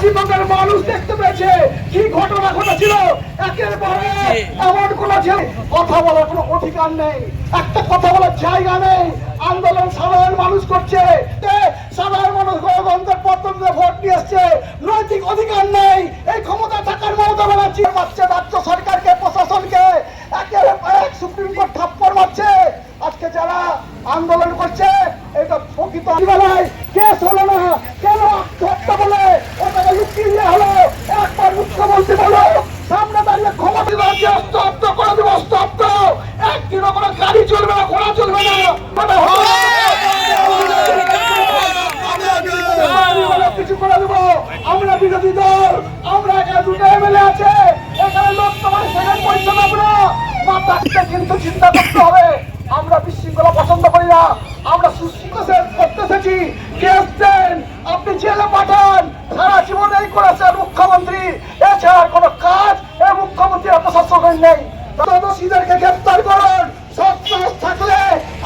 পশ্চিমবঙ্গের মানুষ দেখতে পেয়েছে কি ঘটনা ঘটেছিল। একের পর এক এমন কোন কথা বলার কোনো অধিকার নেই, একটা কথা বলার জায়গা নেই। আন্দোলন সাধারণ মানুষ করছে, সাধারণ মানুষ গণতন্ত্রের পদ্ধতিতে ভোট নিয়ে এসছে, নৈতিক অধিকার নেই। এই ক্ষমতা থাকার মমতা ব্যানার্জি মারছে রাজ্য সরকারকে, প্রশাসনকে, একের পর এক সুপ্রিম কোর্ট থাপ্পড় মারছে। আজকে যারা আন্দোলন করছে এটা প্রকৃত বেলায় কেস হলো না, কেন আত্মহত্যা বলে ওটাকে লুকিয়ে দেওয়া হলো। একবার মুখ্যমন্ত্রী বলো সামনে দাঁড়িয়ে ক্ষমতা রাজ্যে স্তব্ধ করে দেবো, স্তব্ধ। একদিনও কোনো গাড়ি চলবে না, ঘোড়া চলবে না, কিছু করে দেবো। আমরা বিরোধী দল, আমরা এখানে দুটো এমএলএ আছে, এখানে লোক তোমার সেকেন্ড পয়সা পাবো না। মাথাটা কিন্তু চিন্তা করতে হবে। আমরা বিশৃঙ্খলা পছন্দ করি না, আমরা সুশৃঙ্খলা করতে এসেছি। কেস দেন, আপনি জেলে পাঠান, সারা জীবন এই করেছেন মুখ্যমন্ত্রী, এছাড়া কোনো কাজ এই মুখ্যমন্ত্রীর প্রশাসনের নেই। দোষীদেরকে গ্রেপ্তার করুন। সৎসাহস থাকলে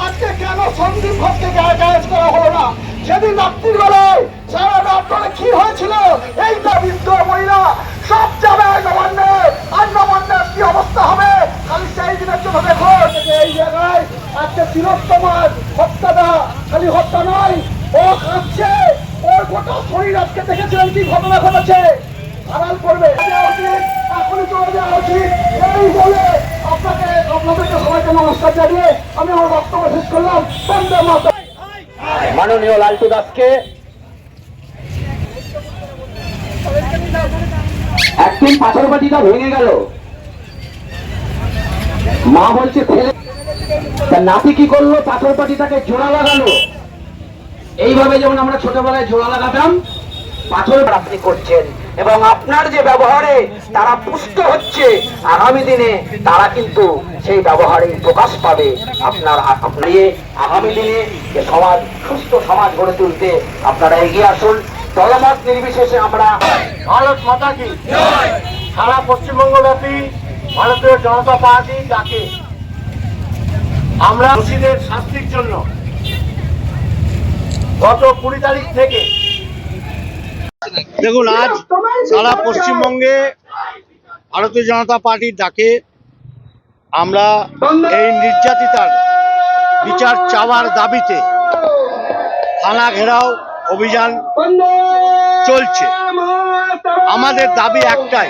আজকে কেন সন্দীপ ঘোষকে গ্যারেজ করা হলো না? সেদিন রাত্রির বেলায় সারা রাত ধরে কি হয়েছিল এই দাবিদ্ধ মহিলা সব যাবে নবান্নে, আর নবান্নে কি অবস্থা হবে খালি সেই দিনের জন্য দেখুন। এই জায়গায় আজকে তিলোত্তমার হত্যাটা খালি হত্যা নয়, ও কাঁদছে, ওর গোটা শরীর আজকে দেখেছিলেন কি ঘটনা ঘটেছে। আড়াল করবে এখনই চলে যাওয়া উচিত। এই বলে আপনাদেরকে সবাইকে নমস্কার জানিয়ে আমি আমার বক্তব্য শেষ করলাম। বন্দে মাতরম। মাননীয় লালটু দাসকে একদিন পাথর বাটিটা ভেঙে গেল, মা বলছে ফেলে, তার নাতি কি করলো, পাথর বাটিটাকে জোড়া লাগালো। এইভাবে যেমন আমরা ছোটবেলায় জোড়া লাগাতাম, পাথর আপনি করছেন এবং আপনার যে ব্যবহারে তারা পুষ্ট হচ্ছে, আগামী দিনে তারা কিন্তু সেই ব্যবহারে প্রকাশ পাবে। আপনার আগামী দিনে যে সমাজ, সুস্থ সমাজ গড়ে তুলতে আপনারা এগিয়ে আসুন। দলমত নির্বিশেষে আমরা ভারত মাতা কি সারা পশ্চিমবঙ্গব্যাপী ভারতীয় জনতা পার্টি ডাকে আমরা দোষীদের শাস্তির জন্য গত 20 তারিখ থেকে দেখুন, আজ সারা পশ্চিমবঙ্গে ভারতীয় জনতা পার্টির ডাকে আমরা এই নির্যাতিতার বিচার চাওয়ার দাবিতে থানা ঘেরাও অভিযান চলছে। আমাদের দাবি একটাই,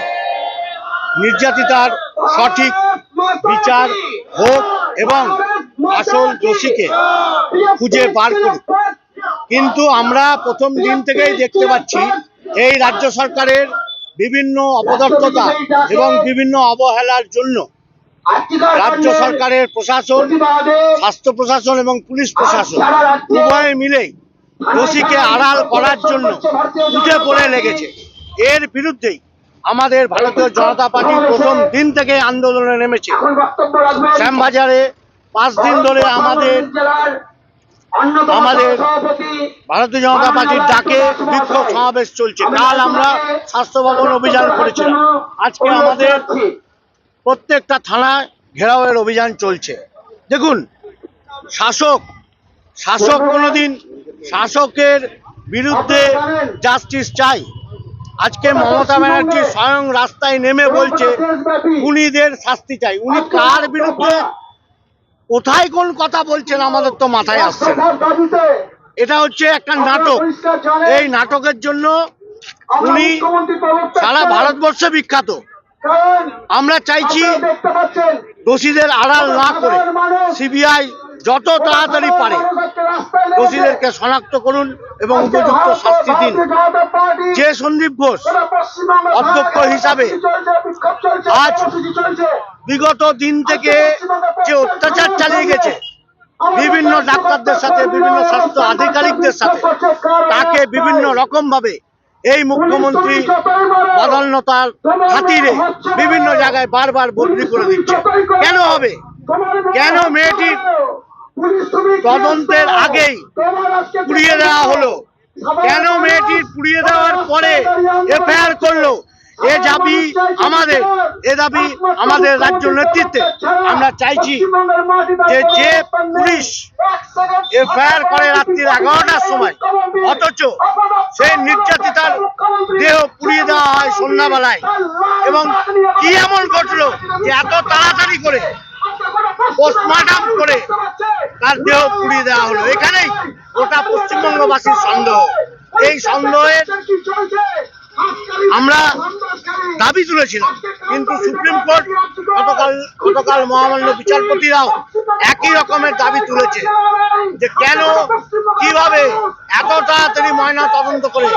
নির্যাতিতার সঠিক বিচার হোক এবং আসল দোষীকে খুঁজে বার করুক। কিন্তু আমরা প্রথম দিন থেকেই দেখতে পাচ্ছি এই রাজ্য সরকারের বিভিন্ন অপদার্থতা এবং বিভিন্ন অবহেলার জন্য রাজ্য সরকারের প্রশাসন, স্বাস্থ্য প্রশাসন এবং পুলিশ প্রশাসন উভয়ে মিলেই দোষীকে আড়াল করার জন্য উঠে পড়ে লেগেছে। এর বিরুদ্ধেই আমাদের ভারতীয় জনতা পার্টি প্রথম দিন থেকে আন্দোলনে নেমেছে। শ্যামবাজারে 5 দিন ধরে আমাদের ভারতীয় জনতা পার্টির ডাকে বিক্ষোভ সমাবেশ চলছে। কাল আমরা স্বাস্থ্য ভবন অভিযান করেছিলাম, আজকে আমাদের প্রত্যেকটা থানায় ঘেরাওয়ের অভিযান চলছে। দেখুন, শাসক কোনোদিন শাসকের বিরুদ্ধে জাস্টিস চাই। আজকে মমতা ব্যানার্জি স্বয়ং রাস্তায় নেমে বলছে খুনিদের শাস্তি চাই। উনি কার বিরুদ্ধে, কোথায় কোন কথা বলছেন আমাদের তো মাথায় আসছে না। এটা হচ্ছে একটা নাটক। এই নাটকের জন্য উনি সারা ভারতবর্ষে বিখ্যাত। আমরা চাইছি দোষীদের আড়াল না করে সিবিআই যত তাড়াতাড়ি পারে দোষীদেরকে শনাক্ত করুন এবং উপযুক্ত শাস্তি দিন। যে সন্দীপ ঘোষ অধ্যক্ষ হিসাবে আজ বিগত দিন থেকে যে অত্যাচার চালিয়ে গেছে বিভিন্ন ডাক্তারদের সাথে, বিভিন্ন স্বাস্থ্য আধিকারিকদের সাথে, তাকে বিভিন্ন রকম ভাবে এই মুখ্যমন্ত্রী বদান্যতার খাতিরে বিভিন্ন জায়গায় বারবার বদলি করে দিচ্ছে। কেন হবে? কেন মেয়েটির তদন্তের আগেই পুড়িয়ে দেওয়া হলো? কেন মেয়েটির পুড়িয়ে দেওয়ার পরে এফআইআর করলো? এ দাবি আমাদের রাজ্য নেতৃত্বে। আমরা চাইছি যে পুলিশ এফআইআর করে রাত্রি 11টার সময়, অথচ সেই নির্যাতিতার দেহ পুড়িয়ে দেওয়া হয় সন্ধ্যাবেলায়। এবং কি এমন ঘটলো যে এত তাড়াতাড়ি করে পোস্টমর্টম করে তার দেহ পুড়িয়ে দেওয়া হলো? এখানেই গোটা পশ্চিমবঙ্গবাসীর সন্দেহ। এই সন্দেহের আমরা দাবি তুলেছিলাম, কিন্তু সুপ্রিম কোর্ট গতকাল মহামান্য বিচারপতিরাও একই রকমের দাবি তুলেছে যে কেন, কিভাবে এত তাড়াতাড়ি ময়না তদন্ত করে,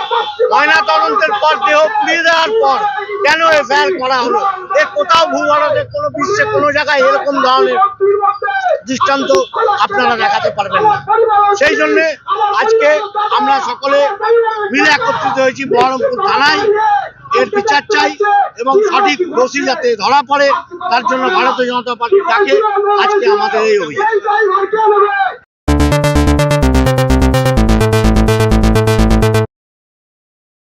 ময়না তদন্তের পর দেহ পুড়িয়ে দেওয়ার পর কেন এফআইআর করা হলো? এ কোথাও ভূভারতের কোনো বিশ্বে কোনো জায়গায় এরকম ধরনের দৃষ্টান্ত আপনারা দেখাতে পারবেন না। সেই জন্যে আজকে আমরা সকলে মিলে একত্রিত হয়েছি বহরমপুর থানায়। এর বিচার চাই এবং সঠিক দোষী যাতে ধরা পড়ে, তার জন্য ভারতীয় জনতা পার্টির ডাকে আজকে আমাদের এই অভিযান।